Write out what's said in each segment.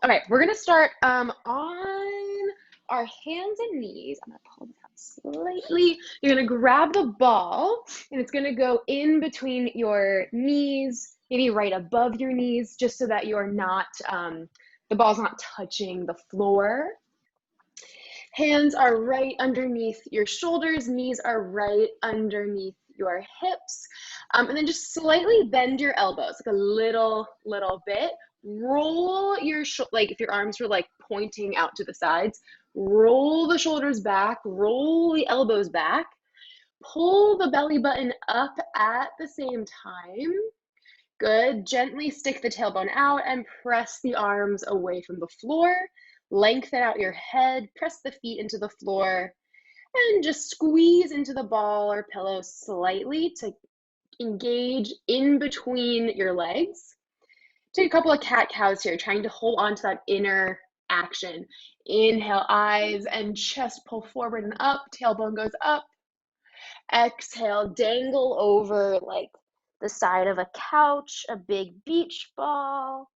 Okay, we're gonna start on our hands and knees. I'm gonna pull this out slightly. You're gonna grab the ball and it's gonna go in between your knees, maybe right above your knees, just so that you're not, the ball's not touching the floor. Hands are right underneath your shoulders, knees are right underneath your hips. And then just slightly bend your elbows, like a little bit. Roll your, like if your arms were like pointing out to the sides, roll the shoulders back, roll the elbows back, pull the belly button up at the same time. Good. Gently stick the tailbone out and press the arms away from the floor. Lengthen out your head, press the feet into the floor, and just squeeze into the ball or pillow slightly to engage in between your legs. Take a couple of cat-cows here, trying to hold on to that inner action. Inhale, eyes and chest pull forward and up, tailbone goes up. Exhale, dangle over like the side of a couch, a big beach ball.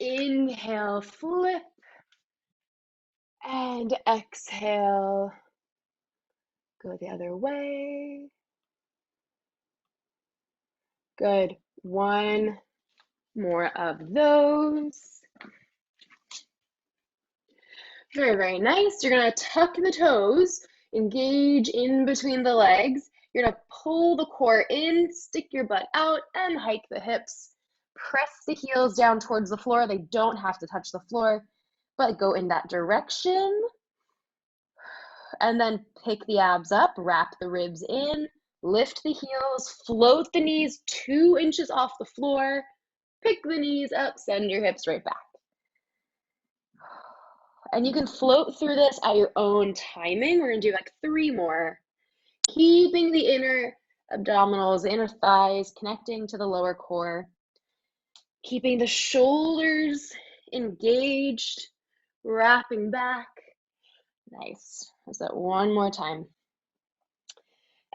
Inhale, flip, and exhale, go the other way. Good. One more of those. Very, very nice. You're going to tuck the toes, engage in between the legs. You're going to pull the core in, stick your butt out, and hike the hips. Press the heels down towards the floor. They don't have to touch the floor, but go in that direction. And then pick the abs up, wrap the ribs in, lift the heels, float the knees 2 inches off the floor, pick the knees up, send your hips right back. And you can float through this at your own timing. We're gonna do like 3 more. Keeping the inner abdominals, the inner thighs connecting to the lower core. Keeping the shoulders engaged, wrapping back. Nice. Let's do that one more time.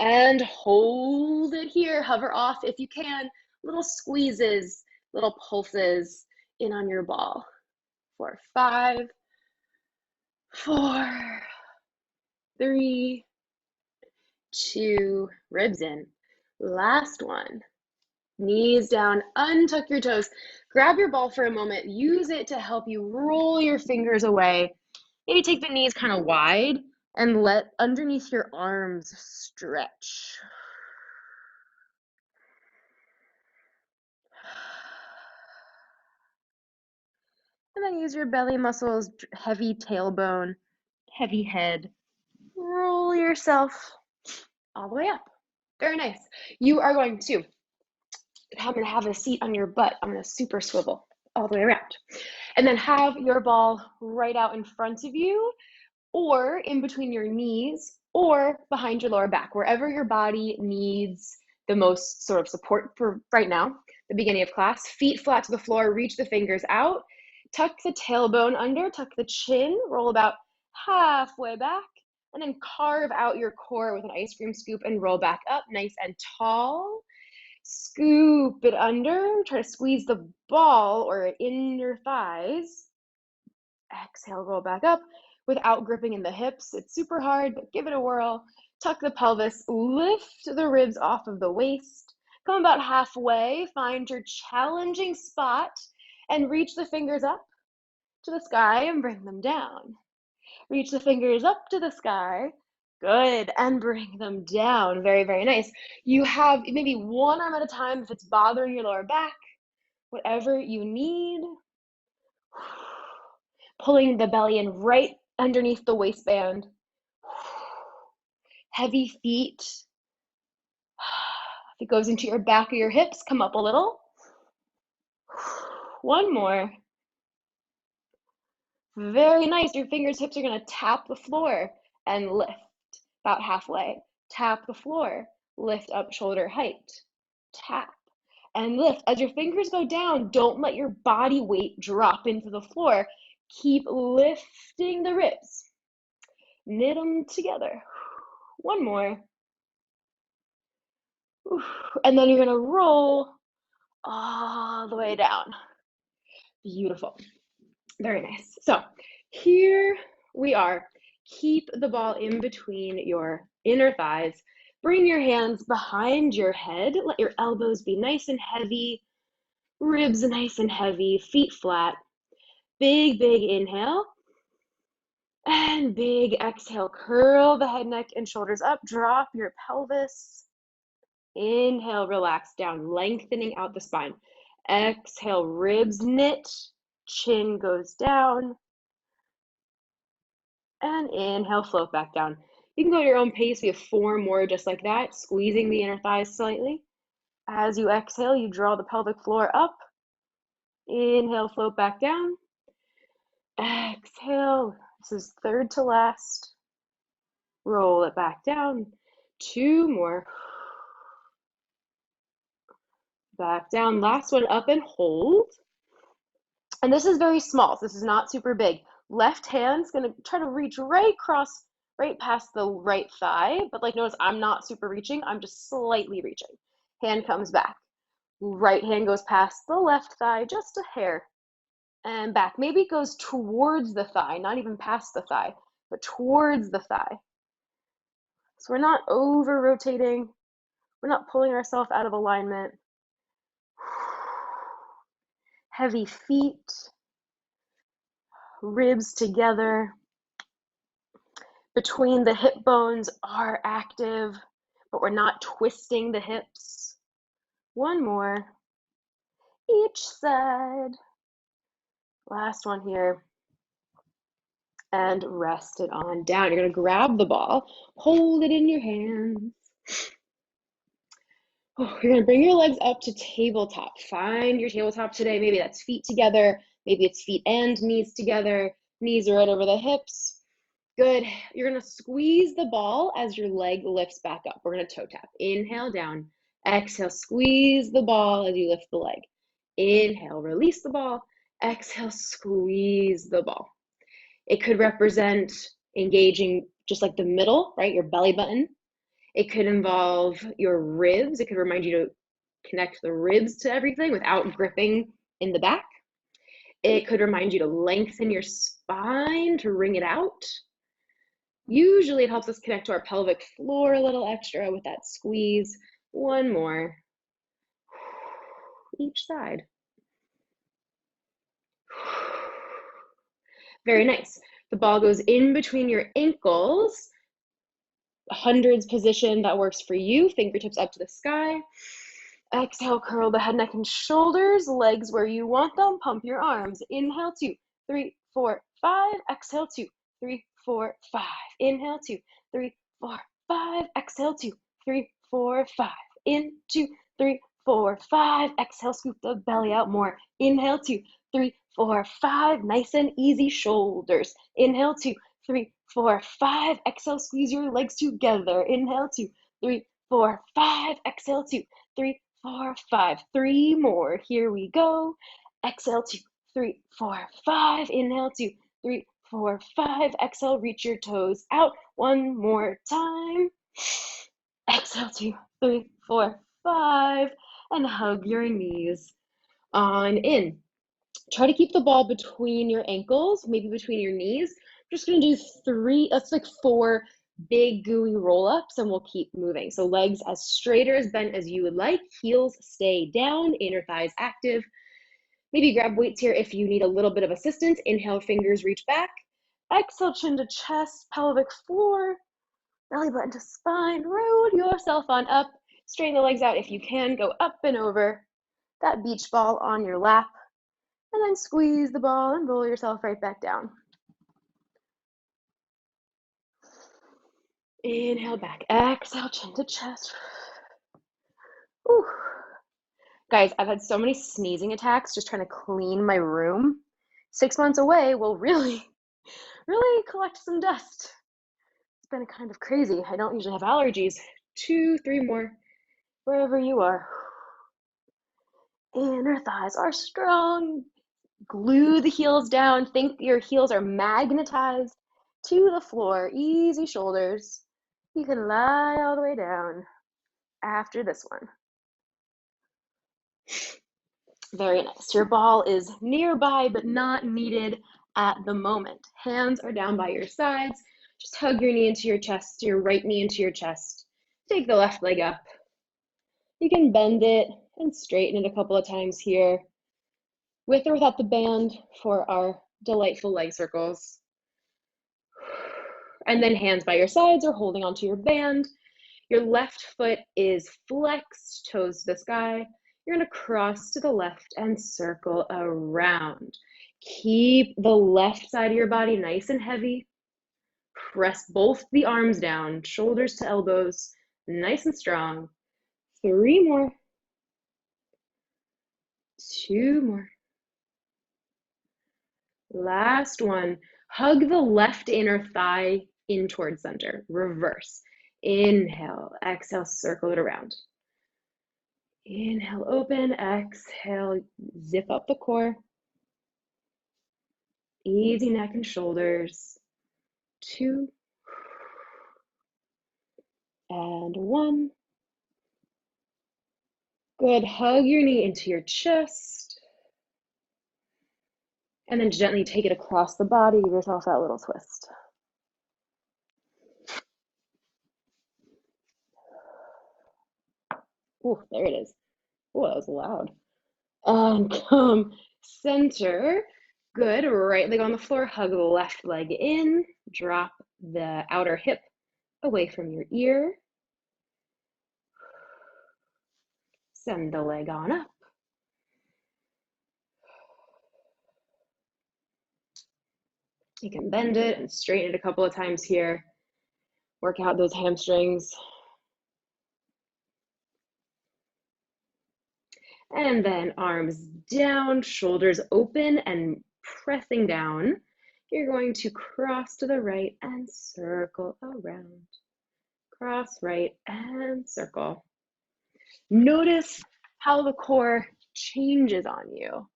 And hold it here. Hover off if you can. Little squeezes, little pulses in on your ball. For 5, 4, 3, 2, ribs in. Last one. Knees down, untuck your toes. Grab your ball for a moment. Use it to help you roll your fingers away. Maybe take the knees kind of wide and let underneath your arms stretch. And then use your belly muscles, heavy tailbone, heavy head. Roll yourself all the way up. Very nice. You are going to, I'm going to have a seat on your butt. I'm going to super swivel all the way around. And then have your ball right out in front of you or in between your knees or behind your lower back, wherever your body needs the most sort of support for right now, the beginning of class. Feet flat to the floor, reach the fingers out, tuck the tailbone under, tuck the chin, roll about halfway back, and then carve out your core with an ice cream scoop and roll back up nice and tall. Scoop it under, try to squeeze the ball or in your thighs. Exhale, roll back up without gripping in the hips. It's super hard, but give it a whirl. Tuck the pelvis, lift the ribs off of the waist. Come about halfway, find your challenging spot, and reach the fingers up to the sky and bring them down. Reach the fingers up to the sky. Good, and bring them down. Very, very nice. You have maybe one arm at a time if it's bothering your lower back, whatever you need. Pulling the belly in right underneath the waistband. Heavy feet. If it goes into your back or your hips, come up a little. One more. Very nice. Your fingertips are going to tap the floor and lift about halfway. Tap the floor. Lift up shoulder height. Tap and lift. As your fingers go down, don't let your body weight drop into the floor. Keep lifting the ribs. Knit them together. One more. And then you're going to roll all the way down. Beautiful. Very nice. So here we are. Keep the ball in between your inner thighs. Bring your hands behind your head. Let your elbows be nice and heavy, ribs nice and heavy, feet flat. Big, big inhale. And big exhale. Curl the head, neck, and shoulders up. Drop your pelvis. Inhale, relax down, lengthening out the spine. Exhale, ribs knit, chin goes down. And inhale, float back down. You can go at your own pace. We have 4 more just like that, squeezing the inner thighs slightly. As you exhale, you draw the pelvic floor up. Inhale, float back down. Exhale. This is third to last. Roll it back down. 2 more. Back down. Last one, up and hold. And this is very small. So this is not super big. Left hand's gonna try to reach right across, right past the right thigh. But like notice I'm not super reaching. I'm just slightly reaching. Hand comes back. Right hand goes past the left thigh, just a hair. And back. Maybe it goes towards the thigh, not even past the thigh, but towards the thigh. So we're not over rotating. We're not pulling ourselves out of alignment. Heavy feet, ribs together. Between the hip bones are active, but we're not twisting the hips. 1 more. Each side. Last one here. And rest it on down. You're going to grab the ball, hold it in your hands. You're going to bring your legs up to tabletop. Find your tabletop today. Maybe that's feet together. Maybe it's feet and knees together. Knees are right over the hips. Good. You're going to squeeze the ball as your leg lifts back up. We're going to toe tap. Inhale down. Exhale, squeeze the ball as you lift the leg. Inhale, release the ball. Exhale, squeeze the ball. It could represent engaging just like the middle, right? Your belly button. It could involve your ribs. It could remind you to connect the ribs to everything without gripping in the back. It could remind you to lengthen your spine to wring it out. Usually it helps us connect to our pelvic floor a little extra with that squeeze. 1 more. Each side. Very nice. The ball goes in between your ankles. Hundreds position that works for you. Fingertips up to the sky. Exhale, curl the head, neck, and shoulders. Legs where you want them. Pump your arms. Inhale, 2, 3, 4, 5. Exhale, 2, 3, 4, 5. Inhale, 2, 3, 4, 5. Exhale, 2, 3, 4, 5. In, 2, 3, 4, 5. Exhale, scoop the belly out more. Inhale, 2, 3, 4, 5. Nice and easy shoulders. Inhale, 2, 3, 4, 5. Exhale, squeeze your legs together. Inhale, 2, 3, 4, 5. Exhale, 2, 3, 4, 5. 3 more. Here we go. Exhale, 2, 3, 4, 5. Inhale, 2, 3, 4, 5. Exhale, reach your toes out. 1 more time. Exhale, 2, 3, 4, 5. And hug your knees on in. Try to keep the ball between your ankles, maybe between your knees. I'm just going to do 3, that's like 4 big gooey roll-ups, and we'll keep moving. So legs as straight or as bent as you would like. Heels stay down, inner thighs active. Maybe grab weights here if you need a little bit of assistance. Inhale, fingers reach back. Exhale, chin to chest, pelvic floor, belly button to spine. Roll yourself on up. Straighten the legs out if you can. Go up and over. That beach ball on your lap. And then squeeze the ball and roll yourself right back down. Inhale back. Exhale, chin to chest. Whew. Guys, I've had so many sneezing attacks just trying to clean my room. 6 months away will really collect some dust. It's been kind of crazy. I don't usually have allergies. 2, 3 more, wherever you are. Inner thighs are strong. Glue the heels down. Think your heels are magnetized to the floor. Easy shoulders. You can lie all the way down after this one. Very nice. Your ball is nearby, but not needed at the moment. Hands are down by your sides. Just hug your knee into your chest, your right knee into your chest. Take the left leg up. You can bend it and straighten it a couple of times here, with or without the band for our delightful leg circles. And then hands by your sides or holding onto your band. Your left foot is flexed, toes to the sky. You're going to cross to the left and circle around. Keep the left side of your body nice and heavy. Press both the arms down, shoulders to elbows, nice and strong. 3 more. 2 more. Last one. Hug the left inner thigh in towards center. Reverse. Inhale, exhale, circle it around. Inhale, open, exhale, zip up the core. Easy neck and shoulders. 2 and 1. Good, hug your knee into your chest. And then gently take it across the body, give yourself that little twist. Oh, there it is. Oh, that was loud. And come center. Good, right leg on the floor, hug the left leg in, drop the outer hip away from your ear. Send the leg on up. You can bend it and straighten it a couple of times here. Work out those hamstrings. And then arms down, shoulders open and pressing down. You're going to cross to the right and circle around. Cross, right, and circle. Notice how the core changes on you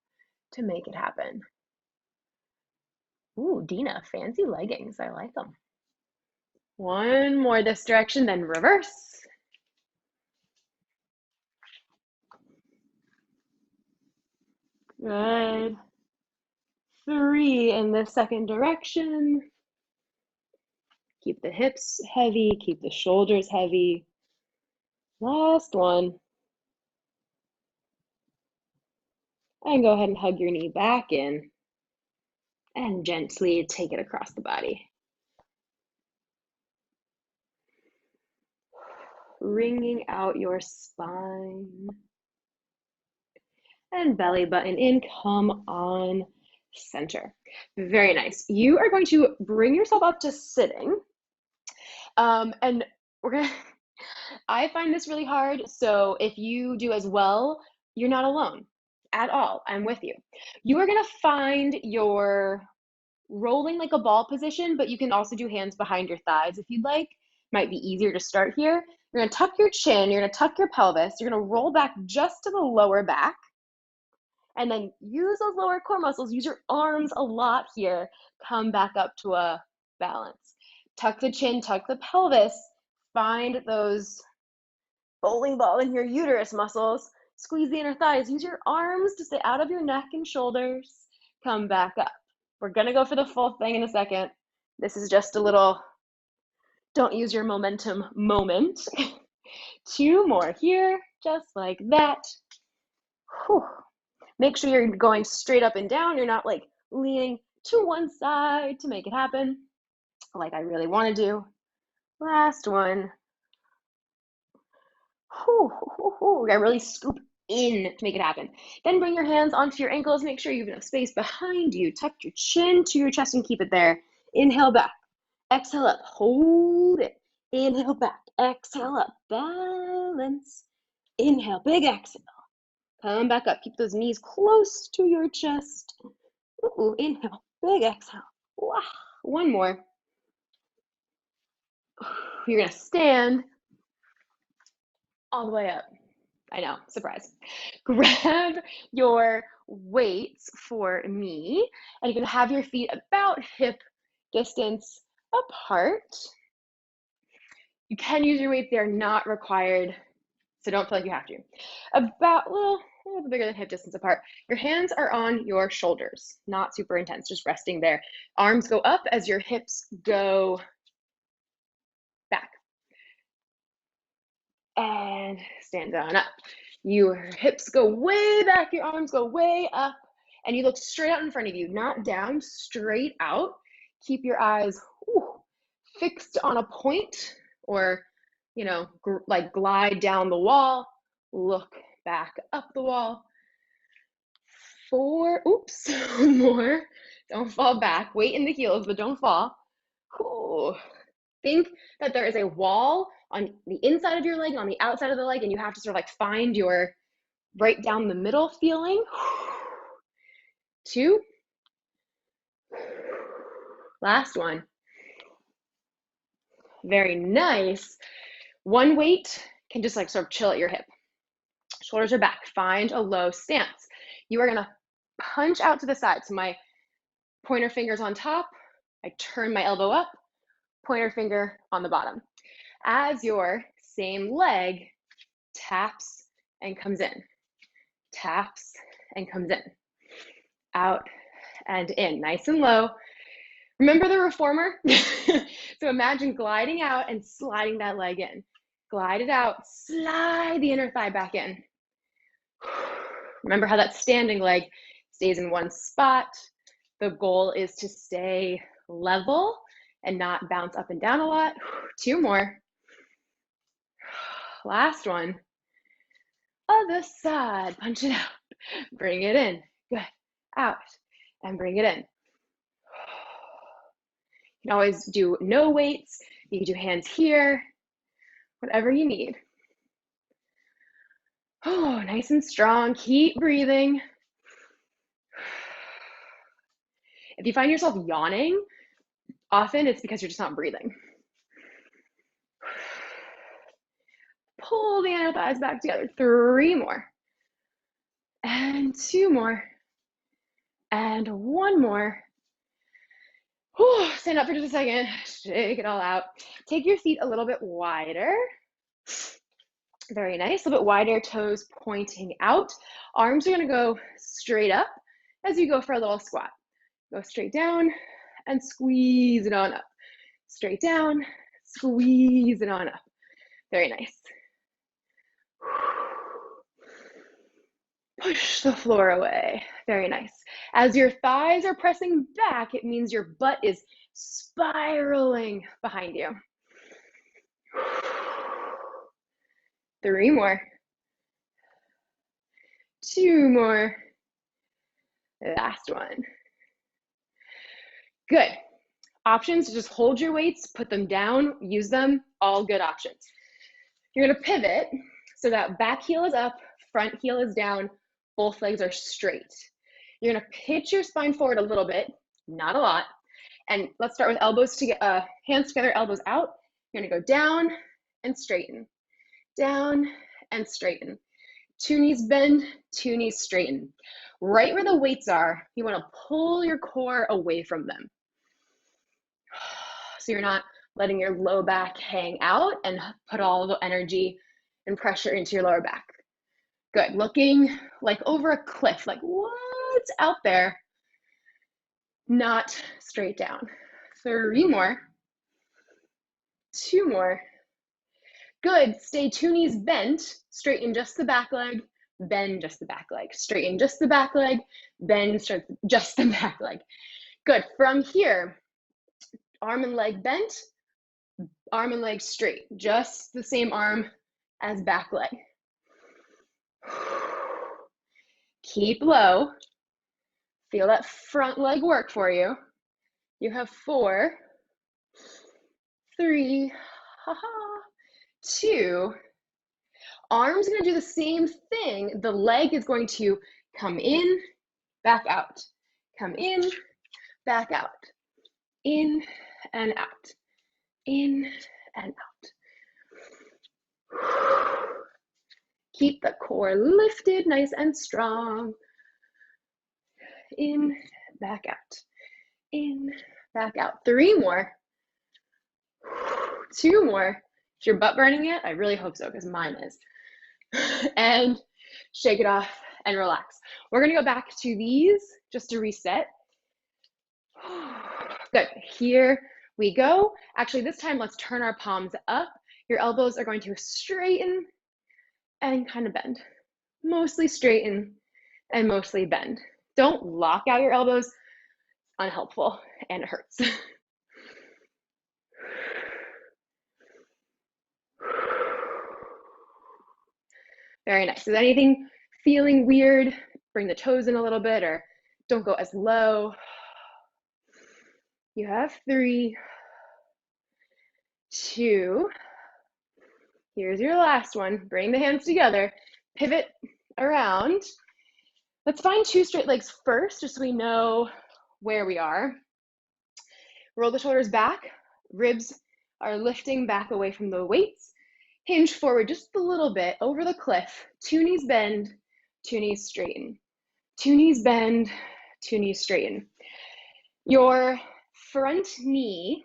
to make it happen. Ooh, Dina, fancy leggings. I like them. One more this direction, then reverse. Good. 3 in the second direction. Keep the hips heavy, keep the shoulders heavy. Last one. And go ahead and hug your knee back in and gently take it across the body. Wringing out your spine. And belly button in, come on center. Very nice. You are going to bring yourself up to sitting. And we're gonna, I find this really hard. So if you do as well, you're not alone at all. I'm with you. You are gonna find your rolling like a ball position, but you can also do hands behind your thighs if you'd like. Might be easier to start here. You're gonna tuck your chin, you're gonna tuck your pelvis, you're gonna roll back just to the lower back, and then use those lower core muscles, use your arms a lot here, come back up to a balance. Tuck the chin, tuck the pelvis, find those bowling ball in your uterus muscles, squeeze the inner thighs, use your arms to stay out of your neck and shoulders, come back up. We're gonna go for the full thing in a second. This is just a little, don't use your momentum moment. 2 more here, just like that. Whew. Make sure you're going straight up and down. You're not like leaning to one side to make it happen, like I really want to do. Last one. Whew, whew, whew. We're gonna really scoop in to make it happen. Then bring your hands onto your ankles. Make sure you have enough space behind you. Tuck your chin to your chest and keep it there. Inhale back. Exhale up. Hold it. Inhale back. Exhale up. Balance. Inhale. Big exhale. Come back up. Keep those knees close to your chest. Ooh, inhale. Big exhale. Wow. One more. You're going to stand all the way up. I know, surprise. Grab your weights for me, and you're going to have your feet about hip distance apart. You can use your weights, they're not required, so don't feel like you have to. About, well, a little bit bigger than hip distance apart. Your hands are on your shoulders, not super intense, just resting there. Arms go up as your hips go back. And stand down up. Your hips go way back, your arms go way up, and you look straight out in front of you, not down, straight out. Keep your eyes fixed on a point, or, you know, like glide down the wall, look back up the wall. 4, more. Don't fall back. Weight in the heels, but don't fall. Think that there is a wall on the inside of your leg and on the outside of the leg, and you have to sort of like find your right down the middle feeling. 2. Last one. Very nice. One weight can just like sort of chill at your hip. Shoulders are back. Find a low stance. You are gonna punch out to the side. So my pointer finger's on top. I turn my elbow up, pointer finger on the bottom. As your same leg taps and comes in, taps and comes in, out and in, nice and low. Remember the reformer? So imagine gliding out and sliding that leg in. Glide it out, slide the inner thigh back in. Remember how that standing leg stays in one spot. The goal is to stay level and not bounce up and down a lot. 2 more. Last one. Other side, punch it out. Bring it in. Good. Out. And bring it in. You can always do no weights. You can do hands here. Whatever you need. Oh, nice and strong. Keep breathing. If you find yourself yawning, often it's because you're just not breathing. Pull the inner thighs back together. 3 more. And 2 more. And 1 more. Stand up for just a second. Shake it all out. Take your feet a little bit wider. Very nice. A little bit wider, toes pointing out. Arms are going to go straight up as you go for a little squat. Go straight down and squeeze it on up. Straight down, squeeze it on up. Very nice. Push the floor away. Very nice. As your thighs are pressing back, it means your butt is spiraling behind you. 3 more. 2 more. Last one. Good. Options, just hold your weights, put them down, use them, all good options. You're gonna pivot so that back heel is up, front heel is down, both legs are straight. You're gonna pitch your spine forward a little bit, not a lot. And let's start with elbows to hands together, elbows out. You're gonna go down and straighten, down and straighten. 2 knees bend, 2 knees straighten. Right where the weights are, you wanna pull your core away from them. So you're not letting your low back hang out and put all the energy and pressure into your lower back. Good, looking like over a cliff, like what's out there? Not straight down. 3 more. 2 more. Good, stay 2 knees bent, straighten just the back leg, bend just the back leg. Straighten just the back leg, bend just the back leg. Good, from here, arm and leg bent, arm and leg straight, just the same arm as back leg. Keep low. Feel that front leg work for you. You have 4, 3, 2. Arm's gonna do the same thing. The leg is going to come in, back out. Come in, back out. In and out. In and out. Keep the core lifted, nice and strong. In, back out. In, back out. 3 more. 2 more. Is your butt burning yet? I really hope so, because mine is. And shake it off and relax. We're gonna go back to these just to reset. Good, here we go. Actually, this time let's turn our palms up. Your elbows are going to straighten and kind of bend. Mostly straighten and mostly bend. Don't lock out your elbows, unhelpful, and it hurts. Very nice. Is anything feeling weird? Bring the toes in a little bit, or don't go as low. You have 3, 2. Here's your last one. Bring the hands together. Pivot around. Let's find 2 straight legs first, just so we know where we are. Roll the shoulders back. Ribs are lifting back away from the weights. Hinge forward just a little bit over the cliff. 2 knees bend, 2 knees straighten. 2 knees bend, 2 knees straighten. Your front knee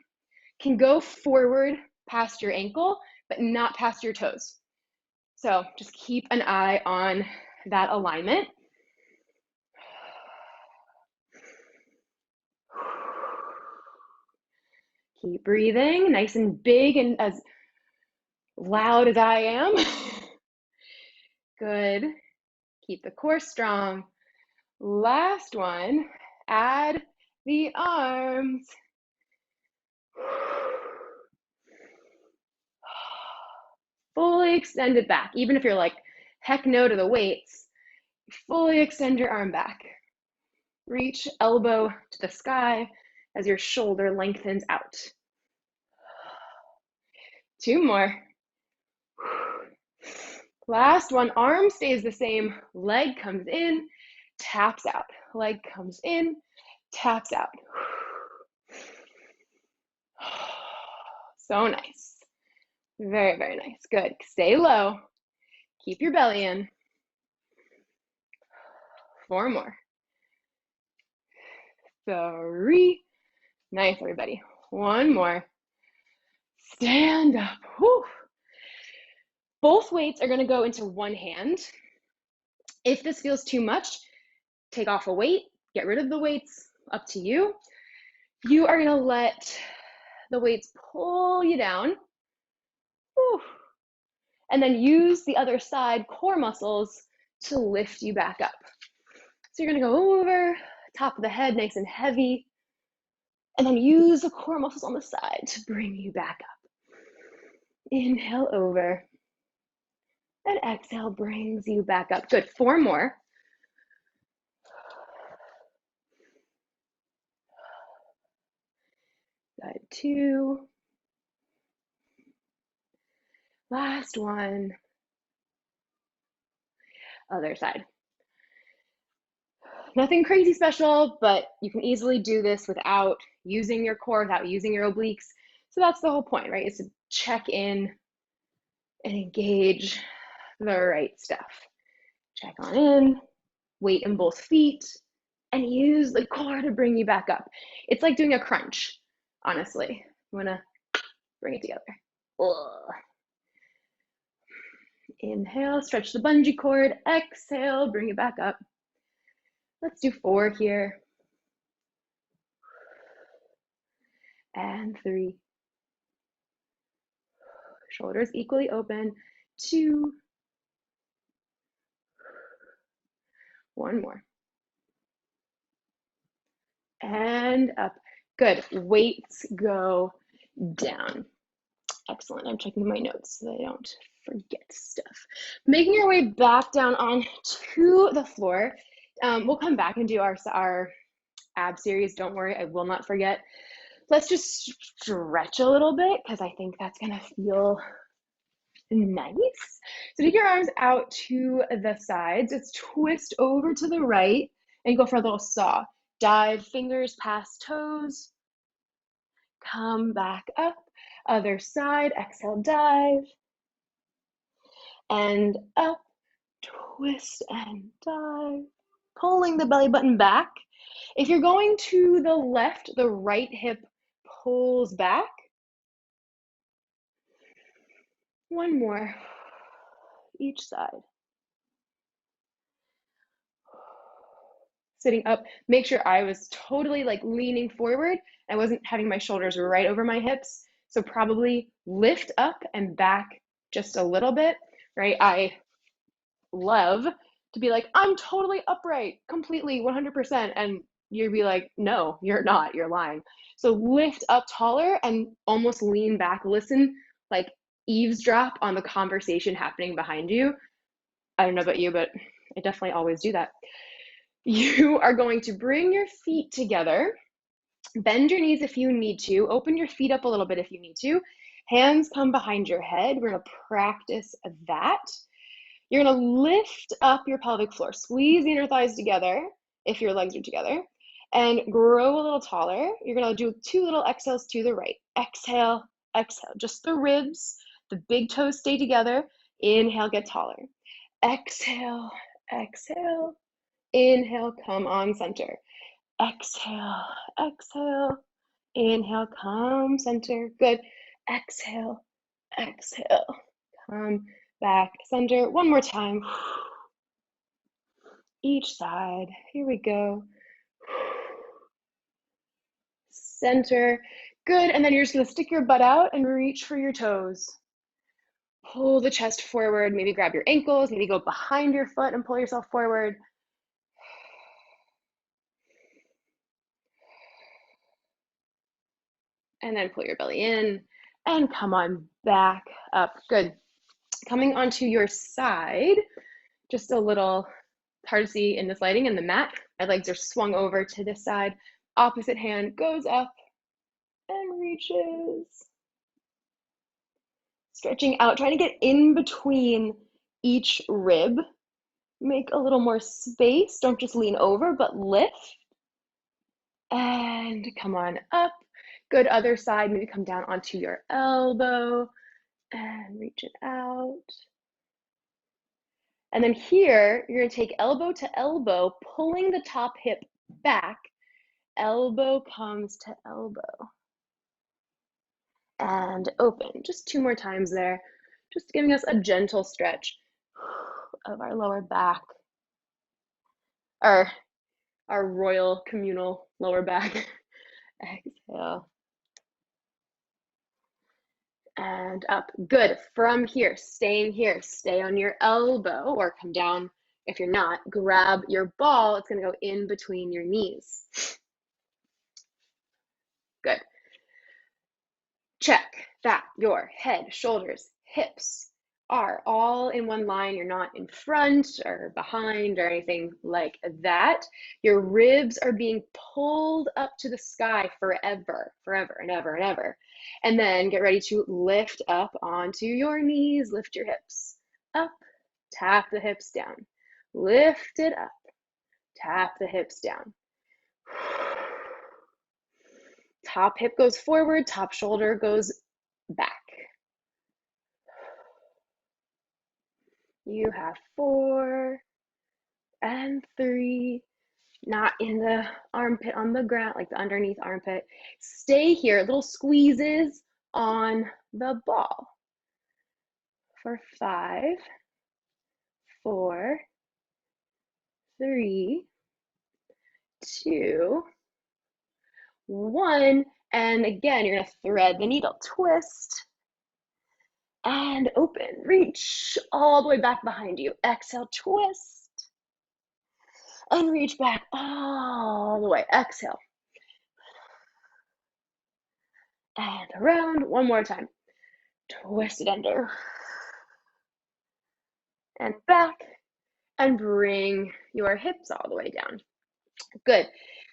can go forward past your ankle, but not past your toes. So just keep an eye on that alignment. Keep breathing, nice and big and as loud as I am. Good. Keep the core strong. Last one, add the arms. Fully extend it back. Even if you're like, heck no to the weights, fully extend your arm back. Reach elbow to the sky as your shoulder lengthens out. 2 more. Last one, arm stays the same, leg comes in, taps out. Leg comes in, taps out. So nice. Very, very nice. Good. Stay low. Keep your belly in. 4 more. 3. Nice, everybody. 1 more. Stand up. Whew. Both weights are going to go into one hand. If this feels too much, take off a weight, get rid of the weights, up to you. You are going to let the weights pull you down. Whew. And then use the other side core muscles to lift you back up. So you're going to go over, top of the head, nice and heavy. And then use the core muscles on the side to bring you back up. Inhale over. And exhale brings you back up. Good. 4 more. Good. 2. Last one. Other side. Nothing crazy special, but you can easily do this without using your core, without using your obliques. So that's the whole point, right? Is to check in and engage the right stuff. Check on in, weight in both feet, and use the core to bring you back up. It's like doing a crunch, honestly. I'm gonna bring it together. Ugh. Inhale, stretch the bungee cord. Exhale, bring it back up. Let's do 4 here. And 3. Shoulders equally open. 2. 1 more. And up. Good. Weights go down. Excellent. I'm checking my notes so that I don't forget stuff. Making your way back down onto the floor. We'll come back and do our ab series. Don't worry, I will not forget. Let's just stretch a little bit because I think that's going to feel nice. So take your arms out to the sides. Let's twist over to the right and go for a little saw. Dive fingers past toes. Come back up. Other side. Exhale, dive. And up. Twist and dive. Pulling the belly button back. If you're going to the left, the right hip pulls back. 1 more. Each side. sitting up. Make sure I was totally like leaning forward. I wasn't having my shoulders right over my hips. So probably lift up and back just a little bit, right? I love to be like, I'm totally upright, completely 100%. And you'd be like, no, you're not, you're lying. So lift up taller and almost lean back. Listen, like eavesdrop on the conversation happening behind you. I don't know about you, but I definitely always do that. You are going to bring your feet together, bend your knees if you need to, open your feet up a little bit if you need to. Hands come behind your head. We're going to practice that. You're going to lift up your pelvic floor, squeeze the inner thighs together if your legs are together, and grow a little taller. You're going to do 2 little exhales to the right. Exhale, exhale. Just the ribs, the big toes stay together. Inhale, get taller. Exhale, exhale. Inhale, come on center. Exhale, exhale. Inhale, come center. Good. Exhale, exhale. Come back center. One more time. Each side. Here we go. Center. Good. And then you're just going to stick your butt out and reach for your toes. Pull the chest forward. Maybe grab your ankles. Maybe go behind your foot and pull yourself forward. And then pull your belly in and come on back up. Good. Coming onto your side, just a little hard to see in this lighting in the mat. My legs are swung over to this side. Opposite hand goes up and reaches. Stretching out, trying to get in between each rib. Make a little more space. Don't just lean over, but lift. And come on up. Good, other side. Maybe come down onto your elbow and reach it out. And then here, you're going to take elbow to elbow, pulling the top hip back. Elbow comes to elbow. And open. Just 2 more times there. Just giving us a gentle stretch of our lower back. Our royal communal lower back. Exhale. And up. Good. From here, staying here, stay on your elbow or come down if you're not. Grab your ball. It's going to go in between your knees. Good. Check that your head, shoulders, hips are all in one line. You're not in front or behind or anything like that. Your ribs are being pulled up to the sky forever, forever and ever and ever. And then get ready to lift up onto your knees. Lift your hips up, tap the hips down. Lift it up, tap the hips down. Top hip goes forward, top shoulder goes back. You have 4 and 3, not in the armpit on the ground, like the underneath armpit. Stay here, little squeezes on the ball. For 5, 4, 3, 2, 1. And again, you're gonna thread the needle, twist, and open. Reach all the way back behind you. Exhale, twist, and reach back all the way. Exhale. And around. One more time. Twist it under. And back. And bring your hips all the way down. Good.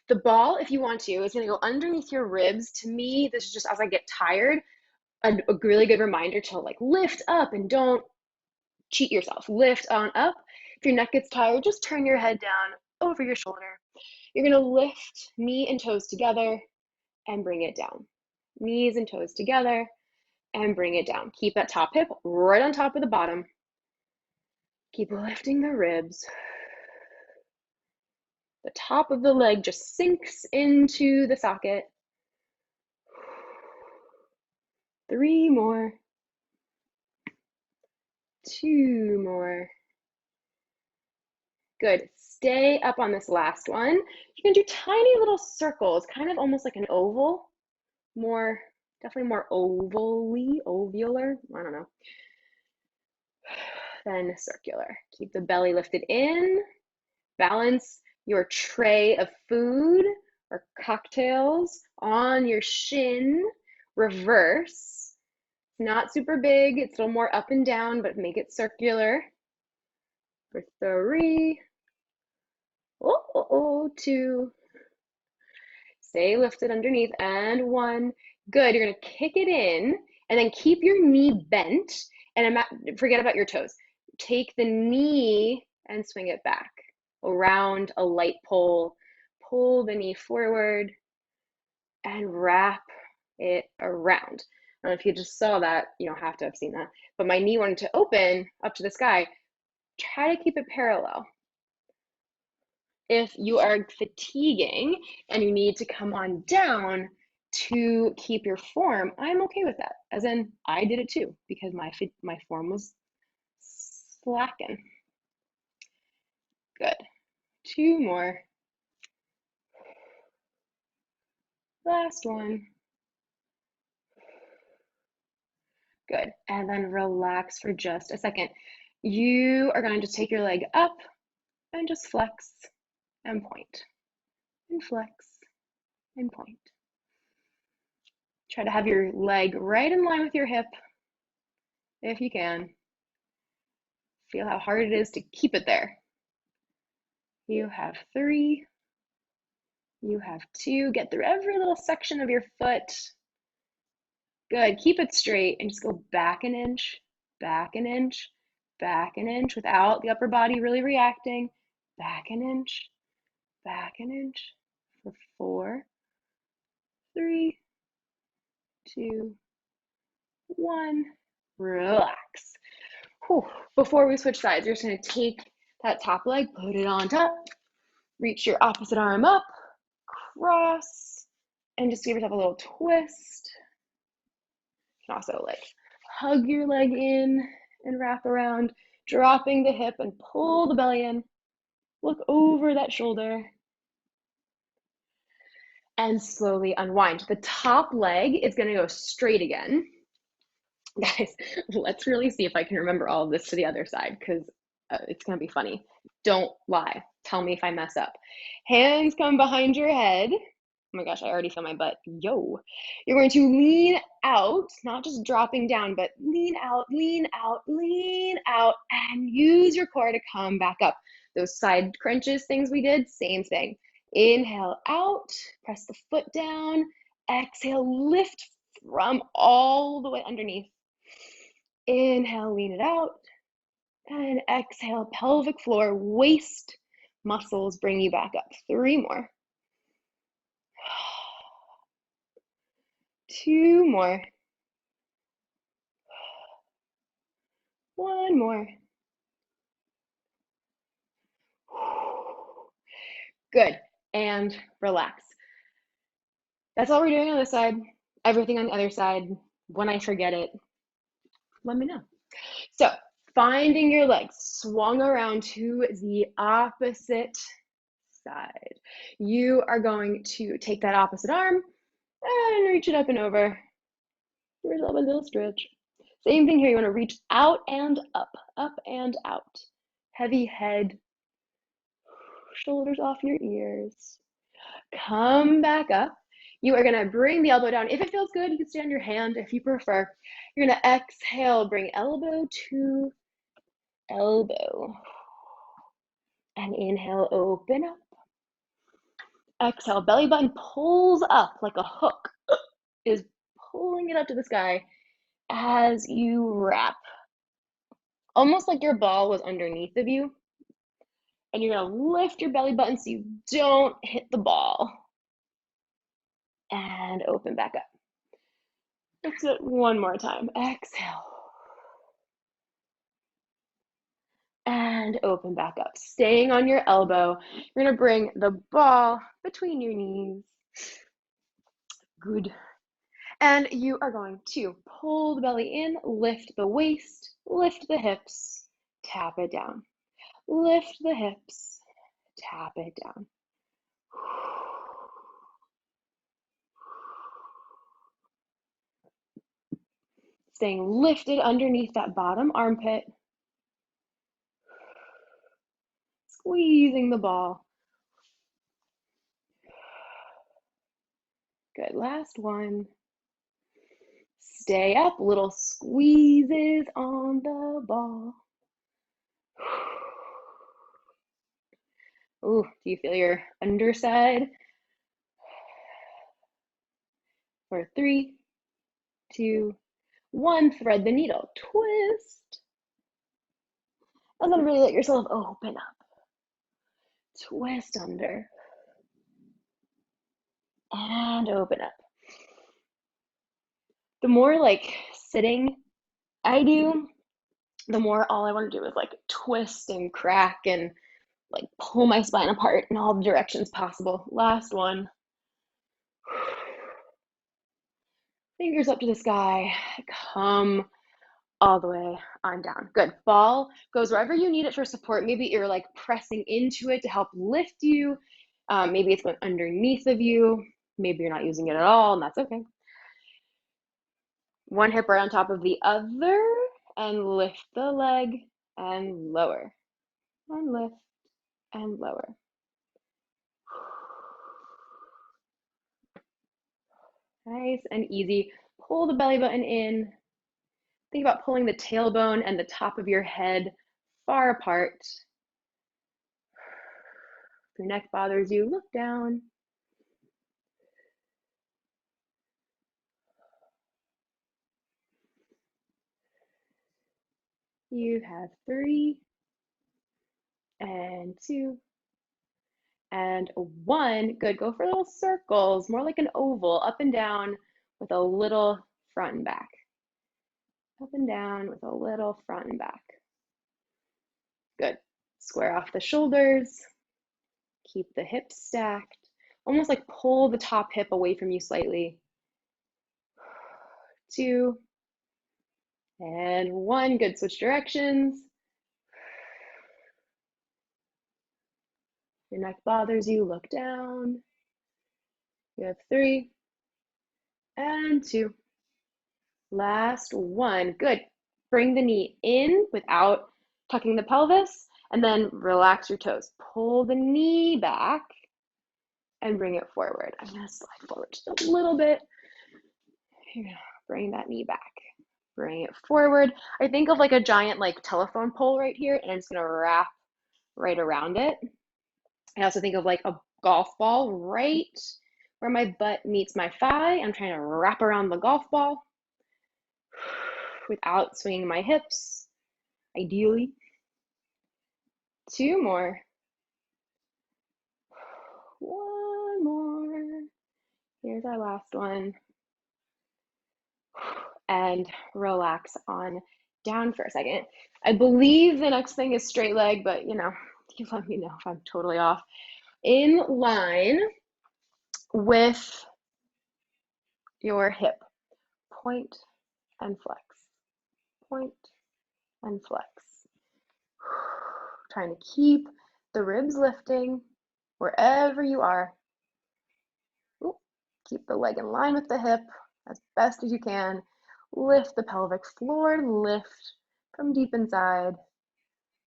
The ball, if you want to, is going to go underneath your ribs. To me, this is just as I get tired, a really good reminder to like lift up and don't cheat yourself. Lift on up. If your neck gets tired, just turn your head down over your shoulder. You're going to lift knee and toes together and bring it down. Knees and toes together and bring it down. Keep that top hip right on top of the bottom. Keep lifting the ribs. The top of the leg just sinks into the socket. 3 more. 2 more. Good. stay up on this last one. You can do tiny little circles, kind of almost like an oval, definitely more ovular, I don't know, than circular. Keep the belly lifted in. Balance your tray of food or cocktails on your shin. Reverse. Not super big, it's a little more up and down, but make it circular. For 3, 2, stay lifted underneath, and 1. Good, you're gonna kick it in, and then keep your knee bent, and forget about your toes. Take the knee and swing it back around a light pole. Pull the knee forward and wrap it around. I don't know if you just saw that, you don't have to have seen that, but my knee wanted to open up to the sky. Try to keep it parallel. If you are fatiguing and you need to come on down to keep your form, I'm okay with that. As in, I did it too because my form was slacking. Good. 2 more. Last one. Good. And then relax for just a second. You are going to just take your leg up and just flex and point. And flex and point. Try to have your leg right in line with your hip if you can. Feel how hard it is to keep it there. You have 3. You have 2. Get through every little section of your foot. Good. Keep it straight and just go back an inch, back an inch, back an inch without the upper body really reacting. Back an inch, back an inch for 4, 3, 2, 1. Relax. Whew. Before we switch sides, you're just going to take that top leg, put it on top, reach your opposite arm up, cross, and just give yourself a little twist. You can also like hug your leg in and wrap around, dropping the hip and pull the belly in. Look over that shoulder and slowly unwind. The top leg is going to go straight again. Guys, let's really see if I can remember all of this to the other side because it's going to be funny. Don't lie. Tell me if I mess up. Hands come behind your head. Oh my gosh, I already feel my butt. Yo. You're going to lean out, not just dropping down, but lean out, lean out, lean out, and use your core to come back up. Those side crunches things we did, same thing. Inhale out, press the foot down. Exhale, lift from all the way underneath. Inhale, lean it out. And exhale, pelvic floor, waist muscles bring you back up. 3 more. 2 more. 1 more. Good. And relax. That's all we're doing on this side. Everything on the other side. When I forget it, let me know. So, finding your legs swung around to the opposite side. You are going to take that opposite arm and reach it up and over. Give yourself a little stretch. Same thing here. You want to reach out and up and out. Heavy head, shoulders off your ears. Come back up. You are going to bring the elbow down. If it feels good, you can stay on your hand if you prefer. You're going to exhale, bring elbow to elbow. And inhale, open up. Exhale, belly button pulls up like a hook, is pulling it up to the sky as you wrap. Almost like your ball was underneath of you. And you're going to lift your belly button so you don't hit the ball. And open back up. Exit 1 more time. Exhale. And open back up. Staying on your elbow. You're going to bring the ball between your knees. Good. And you are going to pull the belly in, lift the waist, lift the hips, tap it down. Lift the hips, tap it down. Staying lifted underneath that bottom armpit. Squeezing the ball. Good, last one. Stay up, little squeezes on the ball. Ooh, do you feel your underside? For 3, 2, 1, thread the needle, twist. And then really let yourself open up. Twist under. And open up. The more like sitting I do, the more all I want to do is like twist and crack and like pull my spine apart in all the directions possible. Last one. Fingers up to the sky. Come all the way on down. Good. Ball goes wherever you need it for support. Maybe you're like pressing into it to help lift you. Maybe it's going underneath of you. Maybe you're not using it at all, and that's okay. One hip right on top of the other, and lift the leg and lower. And lift and lower. Nice and easy. Pull the belly button in. Think about pulling the tailbone and the top of your head far apart. If your neck bothers you, look down. You have 3 and 2 and 1. Good. Go for little circles, more like an oval, up and down with a little front and back. Up and down with a little front and back. Good. Square off the shoulders. Keep the hips stacked. Almost like pull the top hip away from you slightly. 2 and 1. Good. Switch directions. If your neck bothers you, look down. You have 3 and 2. Last one. Good. Bring the knee in without tucking the pelvis, and then relax your toes. Pull the knee back and bring it forward. I'm going to slide forward just a little bit. Bring that knee back. Bring it forward. I think of like a giant like telephone pole right here, and I'm just going to wrap right around it. I also think of like a golf ball right where my butt meets my thigh. I'm trying to wrap around the golf ball without swinging my hips, ideally. 2 more. 1 more. Here's our last one. And relax on down for a second. I believe the next thing is straight leg, but you let me know if I'm totally off. In line with your hip. Point and flex. Point and flex. Trying to keep the ribs lifting wherever you are. Ooh, keep the leg in line with the hip as best as you can. Lift the pelvic floor, lift from deep inside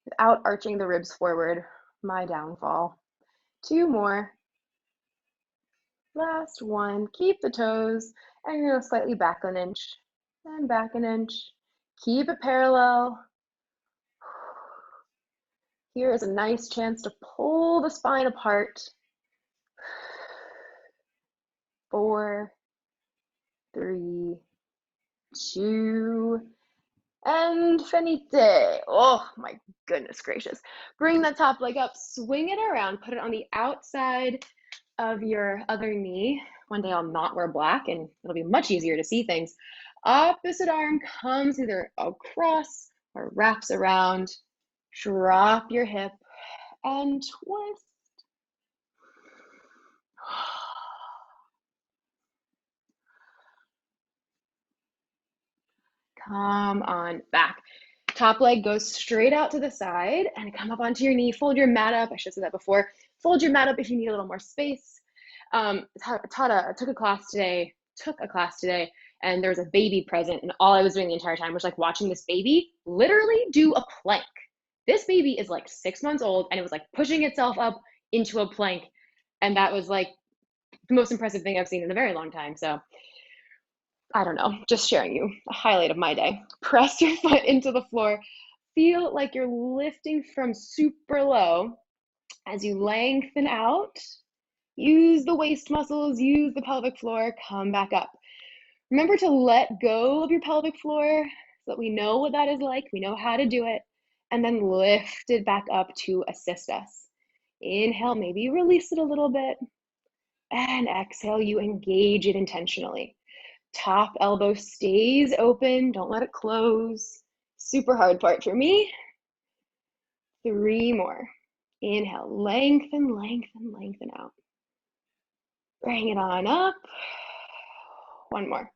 without arching the ribs forward. My downfall. 2 more. Last one. Keep the toes and you're going to slightly back an inch and back an inch. Keep it parallel. Here is a nice chance to pull the spine apart. 4, 3, 2, and finite. Oh my goodness gracious. Bring that top leg up, swing it around, put it on the outside of your other knee. One day I'll not wear black and it'll be much easier to see things. Opposite arm comes either across or wraps around. Drop your hip and twist. Come on back. Top leg goes straight out to the side and come up onto your knee. Fold your mat up. I should have said that before. Fold your mat up if you need a little more space. Took a class today, and there was a baby present, and all I was doing the entire time was like watching this baby literally do a plank. This baby is like 6 months old, and it was like pushing itself up into a plank, and that was like the most impressive thing I've seen in a very long time. So I don't know, just sharing you a highlight of my day. Press your foot into the floor. Feel like you're lifting from super low as you lengthen out. Use the waist muscles, use the pelvic floor, come back up. Remember to let go of your pelvic floor so that we know what that is like, we know how to do it, and then lift it back up to assist us. Inhale, maybe release it a little bit, and exhale, you engage it intentionally. Top elbow stays open, don't let it close. Super hard part for me. 3 more. Inhale, lengthen, lengthen, lengthen out. Bring it on up. 1 more.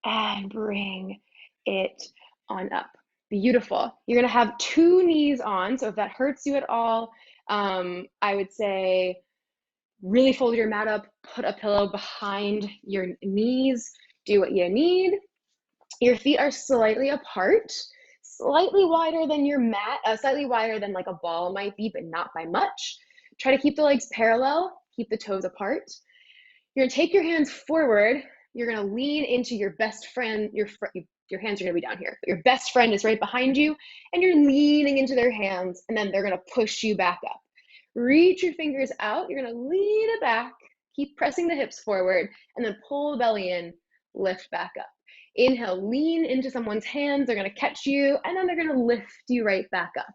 And bring it on up. Beautiful. You're going to have 2 knees on. So if that hurts you at all, I would say really fold your mat up, put a pillow behind your knees, do what you need. Your feet are slightly apart, slightly wider than your mat, slightly wider than like a ball might be, but not by much. Try to keep the legs parallel, keep the toes apart. You're gonna take your hands forward. You're gonna lean into your best friend. Your hands are gonna be down here, but your best friend is right behind you, and you're leaning into their hands, and then they're gonna push you back up. Reach your fingers out. You're gonna lean it back. Keep pressing the hips forward, and then pull the belly in, lift back up. Inhale, lean into someone's hands. They're gonna catch you, and then they're gonna lift you right back up.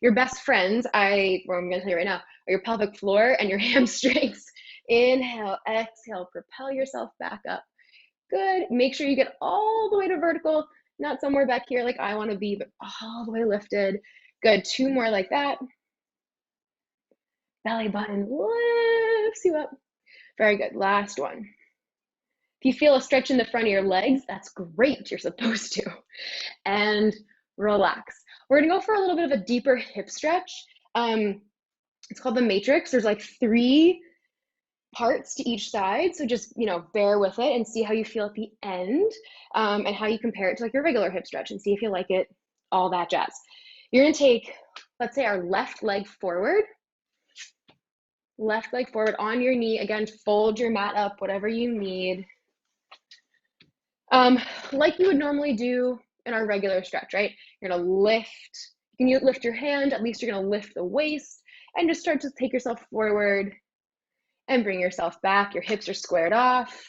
Your best friends, I'm gonna tell you right now, are your pelvic floor and your hamstrings. Inhale, exhale, propel yourself back up. Good. Make sure you get all the way to vertical, not somewhere back here like I want to be, but all the way lifted. Good. 2 more like that. Belly button lifts you up. Very good. Last one. If you feel a stretch in the front of your legs, that's great. You're supposed to. And relax. We're going to go for a little bit of a deeper hip stretch. It's called the matrix. There's like 3 parts to each side. So just, bear with it and see how you feel at the end, and how you compare it to like your regular hip stretch and see if you like it, all that jazz. You're going to take, let's say, our left leg forward on your knee. Again, fold your mat up, whatever you need. Like you would normally do in our regular stretch, right? You're going to lift. Can you lift your hand? At least you're going to lift the waist and just start to take yourself forward and bring yourself back. Your hips are squared off.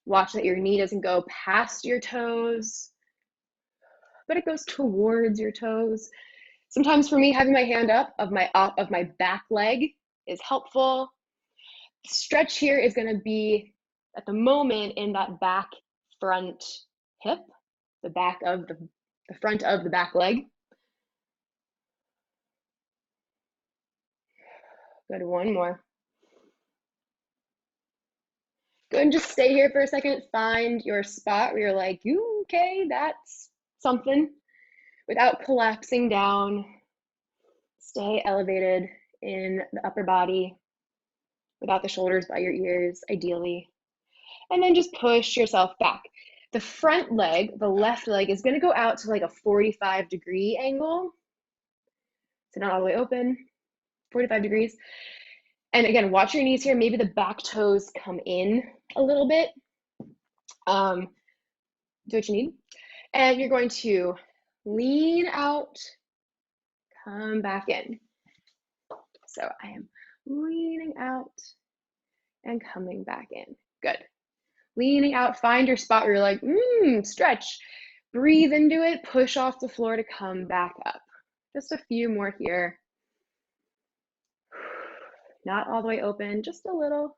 Watch that your knee doesn't go past your toes, but it goes towards your toes. Sometimes for me, having my hand up of my back leg is helpful. Stretch here is going to be at the moment in that back front hip, the back of the front of the back leg. Good. 1 more. Go and just stay here for a second. Find your spot where you're like, okay, that's something, without collapsing down. Stay elevated in the upper body without the shoulders by your ears, ideally. And then just push yourself back. The front leg, the left leg, is going to go out to like a 45-degree angle. So not all the way open, 45 degrees. And again, watch your knees here. Maybe the back toes come in a little bit. Do what you need. And you're going to lean out, come back in. So I am leaning out and coming back in. Good. Leaning out, find your spot where you're like, stretch. Breathe into it, push off the floor to come back up. Just a few more here. Not all the way open, just a little.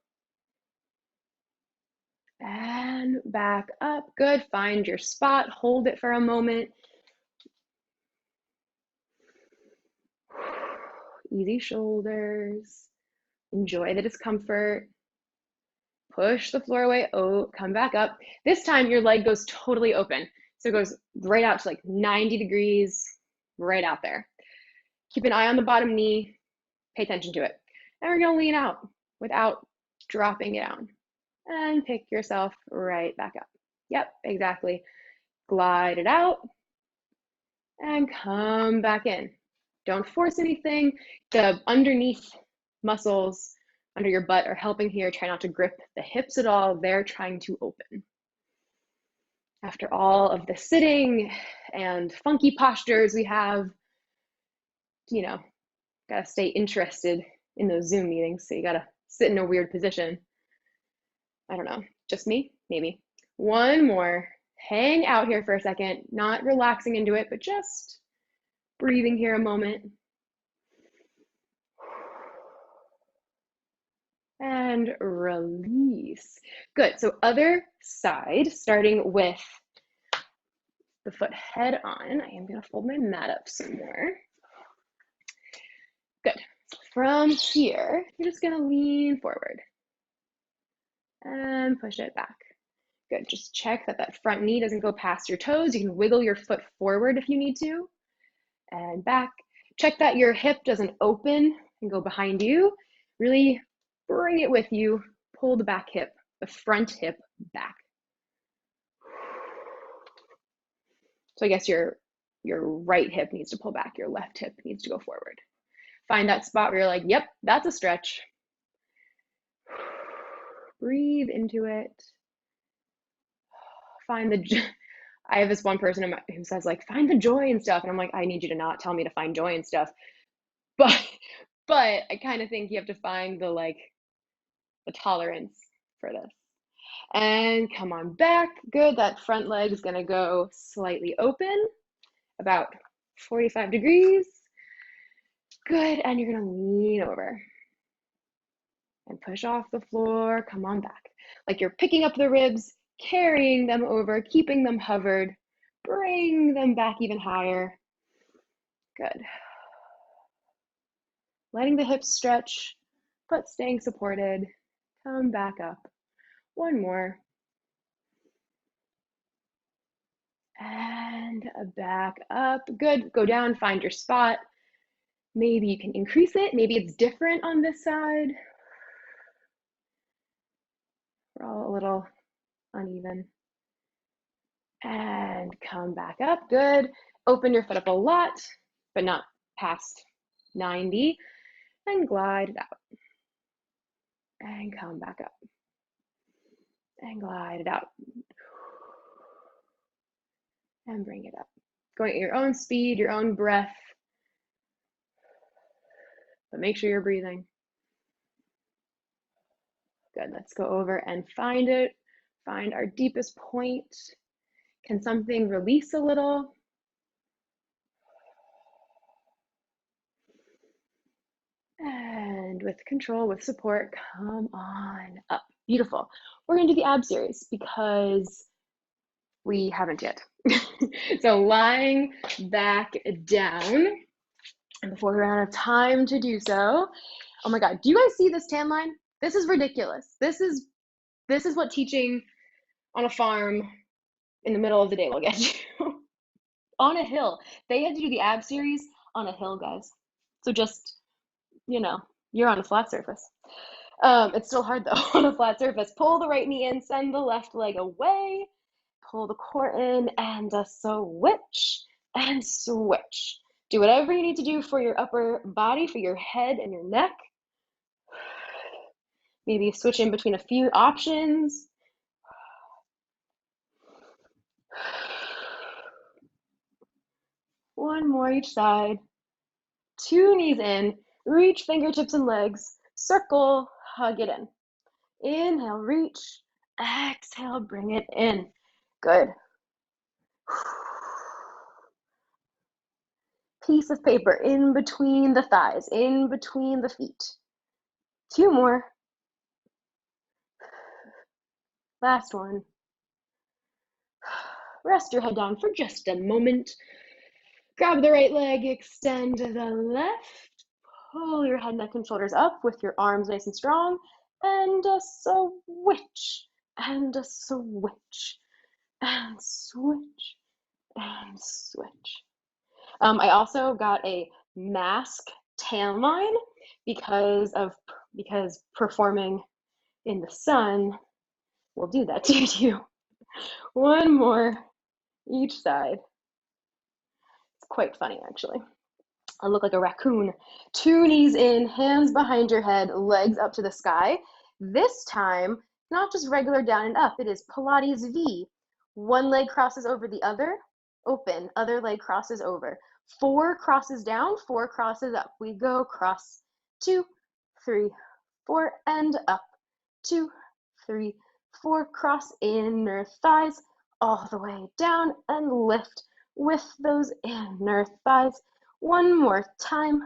And back up. Good. Find your spot. Hold it for a moment. Easy shoulders. Enjoy the discomfort. Push the floor away. Oh, come back up. This time your leg goes totally open. So it goes right out to like 90 degrees, right out there. Keep an eye on the bottom knee, pay attention to it. And we're gonna lean out without dropping it down. And pick yourself right back up. Yep, exactly. Glide it out and come back in. Don't force anything. The underneath muscles under your butt are helping here. Try not to grip the hips at all. They're trying to open. After all of the sitting and funky postures we have, you know, gotta stay interested in those Zoom meetings. So you gotta sit in a weird position. I don't know, just me? Maybe. One more. Hang out here for a second, not relaxing into it, but just breathing here a moment. And release. Good. So other side, starting with the foot head on. I am going to fold my mat up some more. Good. From here, you're just going to lean forward and push it back. Good. Just check that that front knee doesn't go past your toes. You can wiggle your foot forward if you need to. And back. Check that your hip doesn't open and go behind you. Really bring it with you. Pull the back hip, the front hip back. So I guess your right hip needs to pull back. Your left hip needs to go forward. Find that spot where you're like, yep, that's a stretch. Breathe into it. Find the, I have this one person who says like, find the joy and stuff. And I'm like, I need you to not tell me to find joy and stuff. But I kind of think you have to find the tolerance for this. And come on back. Good. That front leg is going to go slightly open, about 45 degrees. Good. And you're going to lean over and push off the floor. Come on back. Like you're picking up the ribs, carrying them over, keeping them hovered. Bring them back even higher. Good. Letting the hips stretch, but staying supported. Come back up. One more. And back up. Good. Go down, find your spot. Maybe you can increase it. Maybe it's different on this side. We're all a little uneven. And come back up. Good. Open your foot up a lot, but not past 90. And glide it out. And come back up. And glide it out. And bring it up. Going at your own speed, your own breath. But make sure you're breathing. Good. Let's go over and find it. Find our deepest point. Can something release a little? And with control, with support, come on up. Beautiful. We're going to do the ab series because we haven't yet. So lying back down. And before we run out of time to do so, oh my God, do you guys see this tan line? This is ridiculous. This is what teaching on a farm in the middle of the day will get you. On a hill. They had to do the ab series on a hill, guys. So just, you're on a flat surface. It's still hard though on a flat surface. Pull the right knee in, send the left leg away, pull the core in, and switch and switch. Do whatever you need to do for your upper body, for your head and your neck. Maybe switch in between a few options. One more each side. Two knees in, reach fingertips and legs, circle, hug it in. Inhale, reach, exhale, bring it in. Good. Piece of paper in between the thighs, in between the feet. Two more. Last one. Rest your head down for just a moment. Grab the right leg, extend the left. Pull your head, neck, and shoulders up with your arms nice and strong. And a switch, and a switch, and switch, and switch. I also got a mask tan line because performing in the sun will do that to you. One more each side. It's quite funny, actually. I look like a raccoon. 2 knees in, hands behind your head, legs up to the sky. This time, not just regular down and up, it is Pilates V. One leg crosses over the other, open, other leg crosses over. 4 crosses down, 4 crosses up. We go cross, 2, 3, 4, and up. 2, 3, 4, cross inner thighs all the way down and lift with those inner thighs. One more time,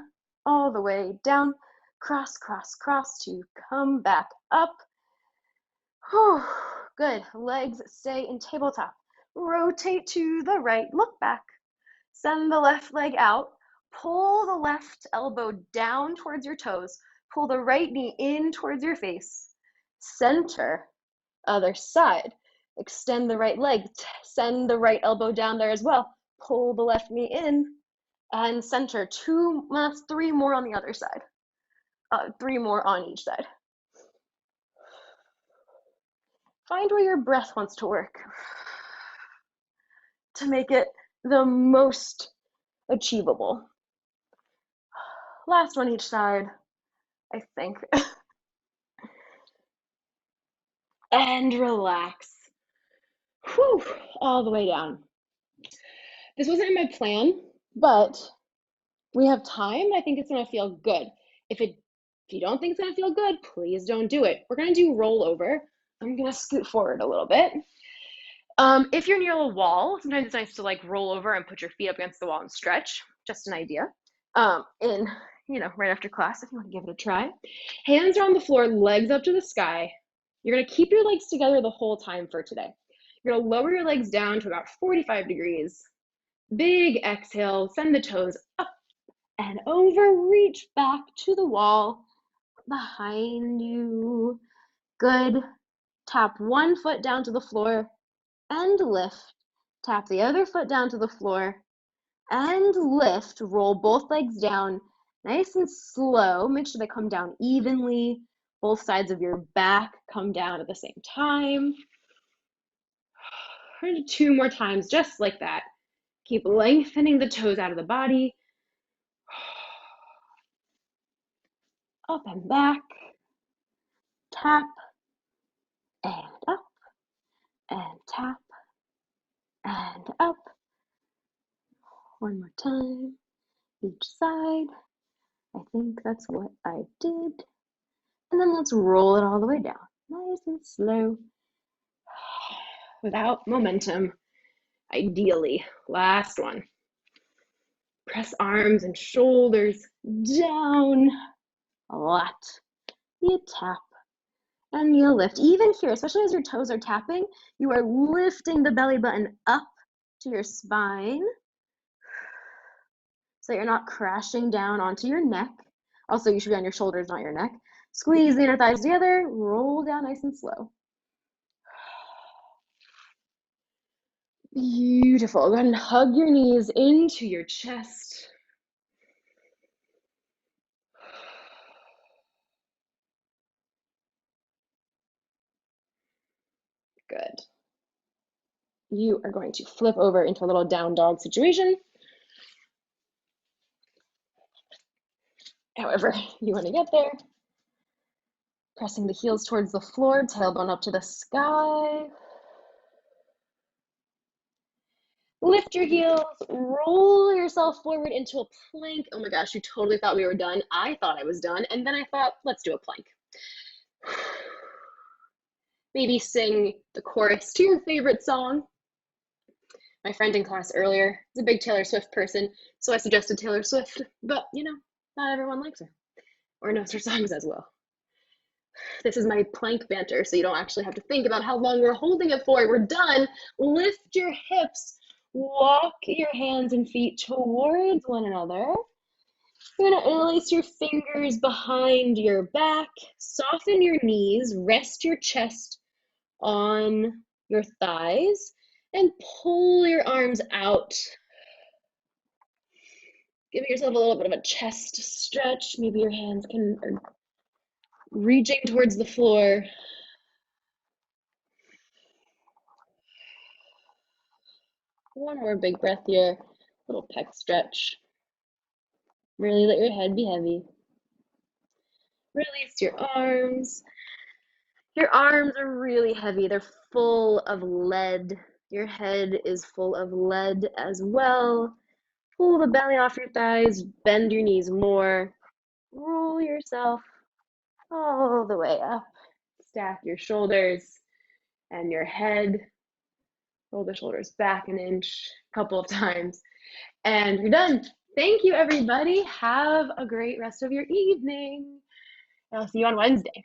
all the way down, cross, cross, cross to come back up. Whew. Good, legs stay in tabletop. Rotate to the right, look back. Send the left leg out. Pull the left elbow down towards your toes. Pull the right knee in towards your face. Center, other side. Extend the right leg. Send the right elbow down there as well. Pull the left knee in and center. 3 more on the other side. 3 more on each side. Find where your breath wants to work to make it the most achievable. Last one each side, I think. And relax. Whew, all the way down. This wasn't in my plan, but we have time. I think it's gonna feel good. If you don't think it's gonna feel good, please don't do it. We're gonna do rollover. I'm gonna scoot forward a little bit. If you're near a wall, sometimes it's nice to like roll over and put your feet up against the wall and stretch. Just an idea. Right after class, if you want to give it a try. Hands are on the floor, legs up to the sky. You're gonna keep your legs together the whole time for today. You're gonna lower your legs down to about 45 degrees. Big exhale, send the toes up and over, reach back to the wall behind you. Good. Tap one foot down to the floor and lift. Tap the other foot down to the floor and lift. Roll both legs down nice and slow. Make sure they come down evenly. Both sides of your back come down at the same time. 2 more times, just like that. Keep lengthening the toes out of the body. Up and back. Tap and up and tap and up. One more time, each side. I think that's what I did. And then let's roll it all the way down, nice and slow, without momentum, ideally. Last one. Press arms and shoulders down a lot. You tap and you lift. Even here, especially as your toes are tapping, you are lifting the belly button up to your spine so you're not crashing down onto your neck. Also, you should be on your shoulders, not your neck. Squeeze the inner thighs together, roll down nice and slow. Beautiful. Go ahead and hug your knees into your chest. Good. You are going to flip over into a little down dog situation. However you want to get there. Pressing the heels towards the floor, tailbone up to the sky. Lift your heels, roll yourself forward into a plank. Oh my gosh, you totally thought we were done. I thought I was done, and then I thought, let's do a plank. Maybe sing the chorus to your favorite song. My friend in class earlier is a big Taylor Swift person, so I suggested Taylor Swift, but not everyone likes her or knows her songs as well. This is my plank banter, so you don't actually have to think about how long we're holding it for. We're done. Lift your hips. Walk your hands and feet towards one another. You're going to interlace your fingers behind your back. Soften your knees. Rest your chest on your thighs. And pull your arms out. Giving yourself a little bit of a chest stretch. Maybe your hands are reaching towards the floor. One more big breath here. Little pec stretch. Really let your head be heavy. Release your arms. Your arms are really heavy. They're full of lead. Your head is full of lead as well. Pull the belly off your thighs. Bend your knees more. Roll yourself all the way up. Stack your shoulders and your head. Roll the shoulders back an inch a couple of times. And you're done. Thank you, everybody. Have a great rest of your evening. I'll see you on Wednesday.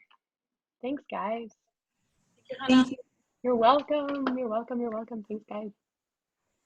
Thanks, guys. Thank You're welcome. You're welcome. You're welcome. Thanks, guys.